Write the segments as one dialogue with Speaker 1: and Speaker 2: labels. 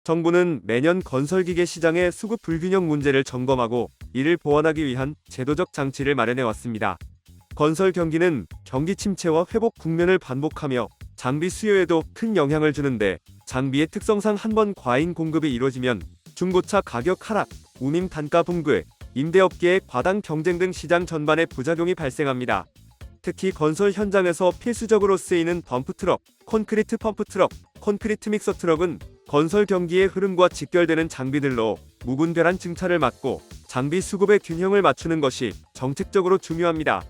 Speaker 1: 정부는 매년 건설기계 시장의 수급 불균형 문제를 점검하고 이를 보완하기 위한 제도적 장치를 마련해 왔습니다. 건설 경기는 경기 침체와 회복 국면을 반복하며 장비 수요에도 큰 영향을 주는데, 장비의 특성상 한번 과잉 공급이 이루어지면 중고차 가격 하락, 운임 단가 붕괴, 임대업계의 과당 경쟁 등 시장 전반에 부작용이 발생합니다. 특히 건설 현장에서 필수적으로 쓰이는 덤프트럭, 콘크리트 펌프트럭, 콘크리트 믹서트럭은 건설 경기의 흐름과 직결되는 장비들로 무분별한 증차를 막고 장비 수급의 균형을 맞추는 것이 정책적으로 중요합니다.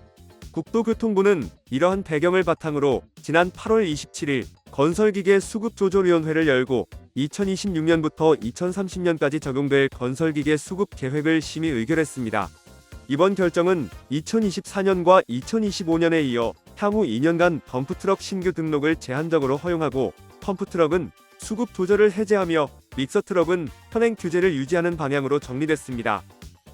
Speaker 1: 국토교통부는 이러한 배경을 바탕으로 지난 8월 27일 건설기계 수급조절위원회를 열고 2026년부터 2030년까지 적용될 건설기계 수급 계획을 심의 의결했습니다. 이번 결정은 2024년과 2025년에 이어 향후 2년간 덤프트럭 신규 등록을 제한적으로 허용하고, 펌프트럭은 수급 조절을 해제하며 믹서트럭은 현행 규제를 유지하는 방향으로 정리됐습니다.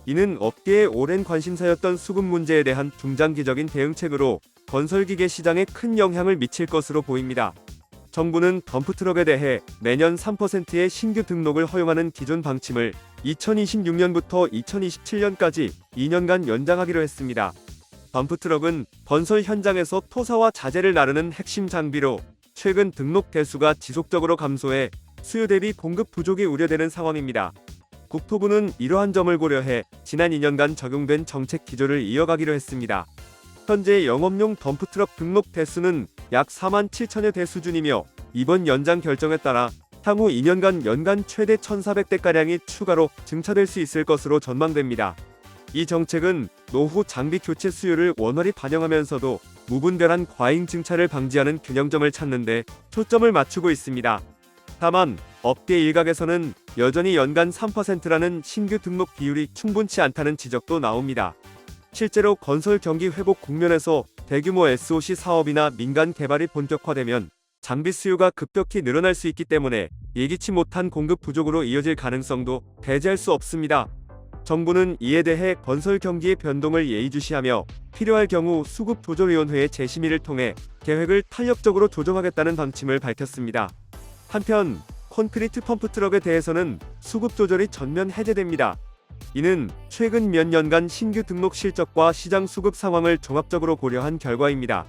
Speaker 1: 이는 업계의 오랜 관심사였던 수급 문제에 대한 중장기적인 대응책으로 건설기계 시장에 큰 영향을 미칠 것으로 보입니다. 정부는 덤프트럭에 대해 매년 3%의 신규 등록을 허용하는 기존 방침을 2026년부터 2027년까지 2년간 연장하기로 했습니다. 덤프트럭은 건설 현장에서 토사와 자재를 나르는 핵심 장비로 최근 등록 대수가 지속적으로 감소해 수요 대비 공급 부족이 우려되는 상황입니다. 국토부는 이러한 점을 고려해 지난 2년간 적용된 정책 기조를 이어가기로 했습니다. 현재 영업용 덤프트럭 등록 대수는 약 4만 7천여 대 수준이며, 이번 연장 결정에 따라 향후 2년간 연간 최대 1,400대가량이 추가로 증차될 수 있을 것으로 전망됩니다. 이 정책은 노후 장비 교체 수요를 원활히 반영하면서도 무분별한 과잉 증차를 방지하는 균형점을 찾는 데 초점을 맞추고 있습니다. 다만 업계 일각에서는 여전히 연간 3%라는 신규 등록 비율이 충분치 않다는 지적도 나옵니다. 실제로 건설 경기 회복 국면에서 대규모 SOC 사업이나 민간 개발이 본격화되면 장비 수요가 급격히 늘어날 수 있기 때문에 예기치 못한 공급 부족으로 이어질 가능성도 배제할 수 없습니다. 정부는 이에 대해 건설 경기의 변동을 예의주시하며 필요할 경우 수급조절위원회의 재심의를 통해 계획을 탄력적으로 조정하겠다는 방침을 밝혔습니다. 한편 콘크리트 펌프트럭에 대해서는 수급 조절이 전면 해제됩니다. 이는 최근 몇 년간 신규 등록 실적과 시장 수급 상황을 종합적으로 고려한 결과입니다.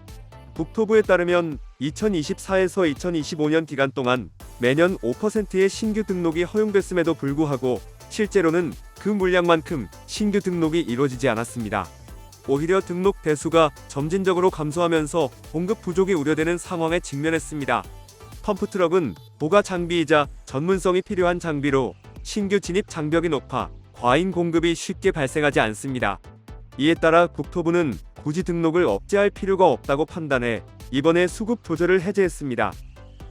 Speaker 1: 국토부에 따르면 2024에서 2025년 기간 동안 매년 5%의 신규 등록이 허용됐음에도 불구하고 실제로는 그 물량만큼 신규 등록이 이루어지지 않았습니다. 오히려 등록 대수가 점진적으로 감소하면서 공급 부족이 우려되는 상황에 직면했습니다. 펌프트럭은 보가 장비이자 전문성이 필요한 장비로 신규 진입 장벽이 높아 과잉 공급이 쉽게 발생하지 않습니다. 이에 따라 국토부는 굳이 등록을 억제할 필요가 없다고 판단해 이번에 수급 조절을 해제했습니다.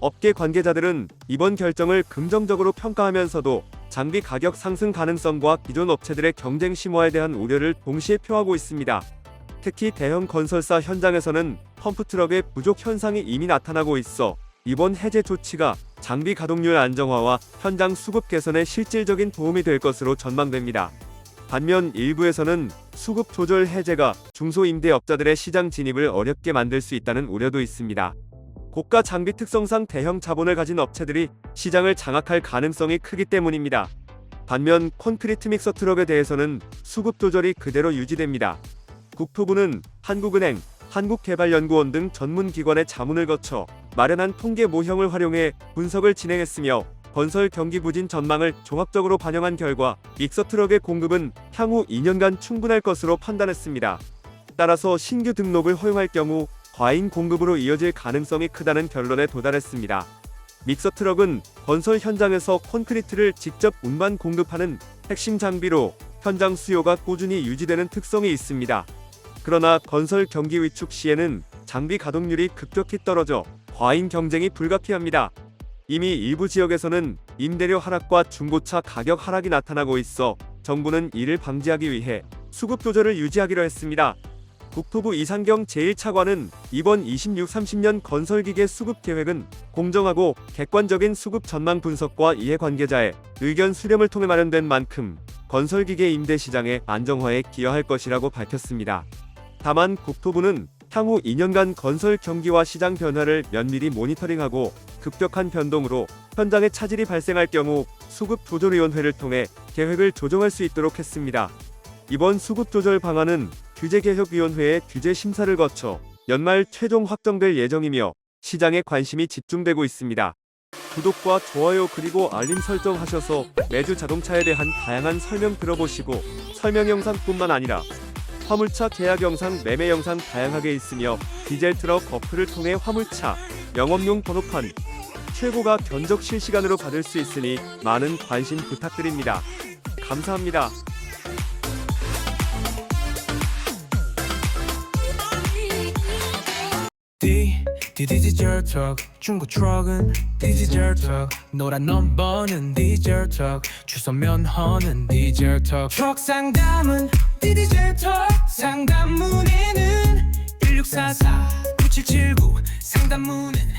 Speaker 1: 업계 관계자들은 이번 결정을 긍정적으로 평가하면서도 장비 가격 상승 가능성과 기존 업체들의 경쟁 심화에 대한 우려를 동시에 표하고 있습니다. 특히 대형 건설사 현장에서는 펌프트럭의 부족 현상이 이미 나타나고 있어 이번 해제 조치가 장비 가동률 안정화와 현장 수급 개선에 실질적인 도움이 될 것으로 전망됩니다. 반면 일부에서는 수급 조절 해제가 중소임대업자들의 시장 진입을 어렵게 만들 수 있다는 우려도 있습니다. 고가 장비 특성상 대형 자본을 가진 업체들이 시장을 장악할 가능성이 크기 때문입니다. 반면 콘크리트 믹서트럭에 대해서는 수급 조절이 그대로 유지됩니다. 국토부는 한국은행, 한국개발연구원 등 전문기관의 자문을 거쳐 마련한 통계 모형을 활용해 분석을 진행했으며, 건설 경기 부진 전망을 종합적으로 반영한 결과 믹서트럭의 공급은 향후 2년간 충분할 것으로 판단했습니다. 따라서 신규 등록을 허용할 경우 과잉 공급으로 이어질 가능성이 크다는 결론에 도달했습니다. 믹서트럭은 건설 현장에서 콘크리트를 직접 운반 공급하는 핵심 장비로 현장 수요가 꾸준히 유지되는 특성이 있습니다. 그러나 건설 경기 위축 시에는 장비 가동률이 급격히 떨어져 과잉 경쟁이 불가피합니다. 이미 일부 지역에서는 임대료 하락과 중고차 가격 하락이 나타나고 있어 정부는 이를 방지하기 위해 수급 조절을 유지하기로 했습니다. 국토부 이상경 제1차관은 이번 26-30년 건설기계 수급 계획은 공정하고 객관적인 수급 전망 분석과 이해관계자의 의견 수렴을 통해 마련된 만큼 건설기계 임대 시장의 안정화에 기여할 것이라고 밝혔습니다. 다만 국토부는 향후 2년간 건설 경기와 시장 변화를 면밀히 모니터링하고 급격한 변동으로 현장에 차질이 발생할 경우 수급조절위원회를 통해 계획을 조정할 수 있도록 했습니다. 이번 수급조절 방안은 규제개혁위원회의 규제 심사를 거쳐 연말 최종 확정될 예정이며 시장에 관심이 집중되고 있습니다. 구독과 좋아요 그리고 알림 설정하셔서 매주 자동차에 대한 다양한 설명 들어보시고 설명 영상뿐만 아니라 화물차 계약 영상, 매매 영상 다양하게 있으며 디젤 트럭 어플을 통해 화물차 영업용 번호판 최고가 견적 실시간으로 받을 수 있으니 많은 관심 부탁드립니다. 감사합니다.
Speaker 2: 디지털 턱 중고 트럭은 디지털 턱 노란 넘버는 디지털 턱 주소 면허는 디지털 턱 트럭 상담은 디지털 턱 상담 문의는 1644 9779 상담 문의는